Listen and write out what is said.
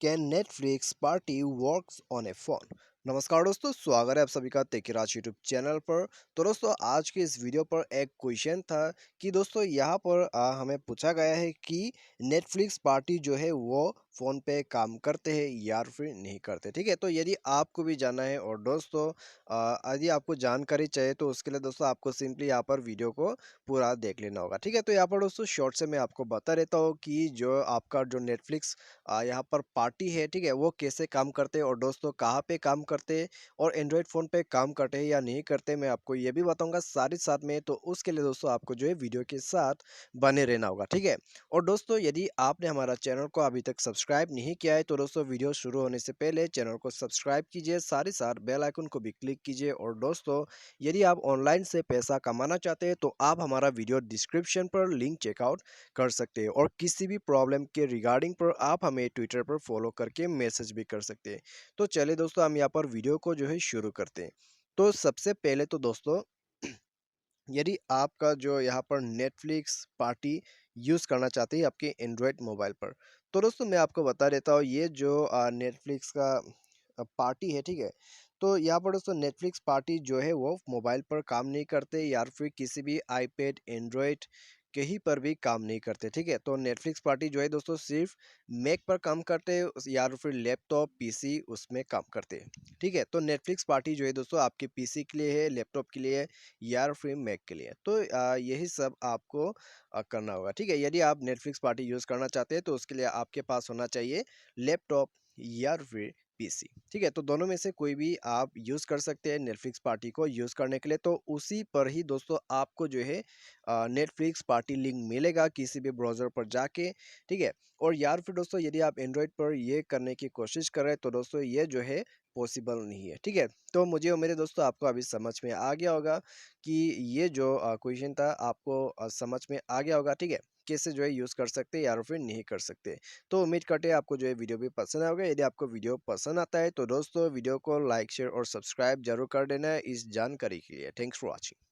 Can Netflix party works on A phone. नमस्कार दोस्तों, स्वागत है आप सभी का तेकीराज यूट्यूब चैनल पर। तो दोस्तों, आज के इस वीडियो पर एक क्वेश्चन था कि दोस्तों यहाँ पर हमें पूछा गया है कि नेटफ्लिक्स पार्टी जो है वो फ़ोन पे काम करते हैं या फिर नहीं करते। ठीक है, तो यदि आपको भी जानना है और दोस्तों यदि आपको जानकारी चाहिए तो उसके लिए दोस्तों आपको सिंपली यहाँ पर वीडियो को पूरा देख लेना होगा। ठीक है, तो यहाँ पर दोस्तों शॉर्ट से मैं आपको बता देता हूँ कि जो आपका जो नेटफ्लिक्स यहाँ पर पार्टी है, ठीक है, वो कैसे काम करते हैं और दोस्तों कहाँ पे काम करते हैं और एंड्रॉयड फ़ोन पे काम करते हैं या नहीं करते, मैं आपको ये भी बताऊंगा साथ ही साथ में। तो उसके लिए दोस्तों आपको जो है वीडियो के साथ बने रहना होगा। ठीक है, और दोस्तों यदि आपने हमारा चैनल को अभी तक सब्सक्राइब नहीं किया है तो दोस्तों वीडियो शुरू होने से पहले चैनल को सब्सक्राइब कीजिए, साथ ही साथ बेल आइकन को भी क्लिक कीजिए। और दोस्तों यदि आप ऑनलाइन से पैसा कमाना चाहते हैं तो आप हमारा वीडियो डिस्क्रिप्शन पर लिंक चेकआउट कर सकते हैं और किसी भी प्रॉब्लम के रिगार्डिंग पर आप हमें ट्विटर पर फॉलो करके मैसेज भी कर सकते हैं। तो चलिए दोस्तों, हम यहाँ पर वीडियो को जो है शुरू करते हैं। तो सबसे पहले तो दोस्तों यदि आपका जो यहाँ पर नेटफ्लिक्स पार्टी यूज़ करना चाहते हैं आपके एंड्रॉयड मोबाइल पर, तो दोस्तों मैं आपको बता देता हूँ ये जो नेटफ्लिक्स का पार्टी है, ठीक है। तो यहाँ पर दोस्तों नेटफ्लिक्स पार्टी जो है वो मोबाइल पर काम नहीं करते या फिर किसी भी आईपैड एंड्रॉयड कहीं पर भी काम नहीं करते। ठीक है, तो नेटफ्लिक्स पार्टी जो है दोस्तों सिर्फ मैक पर काम करते हैं या फिर लैपटॉप पीसी उसमें काम करते हैं। ठीक है, तो नेटफ्लिक्स पार्टी जो है दोस्तों आपके पीसी के लिए है, लैपटॉप के लिए है या फिर मैक के लिए। तो यही सब आपको करना होगा। ठीक है, यदि आप नेटफ्लिक्स पार्टी यूज़ करना चाहते हैं तो उसके लिए आपके पास होना चाहिए लैपटॉप या फिर पीसी। ठीक है, तो दोनों में से कोई भी आप यूज़ कर सकते हैं नेटफ्लिक्स पार्टी को यूज़ करने के लिए। तो उसी पर ही दोस्तों आपको जो है नेटफ्लिक्स पार्टी लिंक मिलेगा किसी भी ब्राउज़र पर जाके। ठीक है, और यार फिर दोस्तों यदि आप एंड्रॉयड पर ये करने की कोशिश कर रहे हैं तो दोस्तों ये जो है पॉसिबल नहीं है। ठीक है, तो मुझे उम्मीद है दोस्तों आपको अभी समझ में आ गया होगा कि ये जो क्वेश्चन था आपको समझ में आ गया होगा। ठीक है, कैसे जो है यूज़ कर सकते हैं या फिर नहीं कर सकते। तो उम्मीद करते हैं आपको जो है वीडियो भी पसंद आएगा। यदि आपको वीडियो पसंद आता है तो दोस्तों वीडियो को लाइक शेयर और सब्सक्राइब जरूर कर देना है इस जानकारी के लिए। Thanks for watching.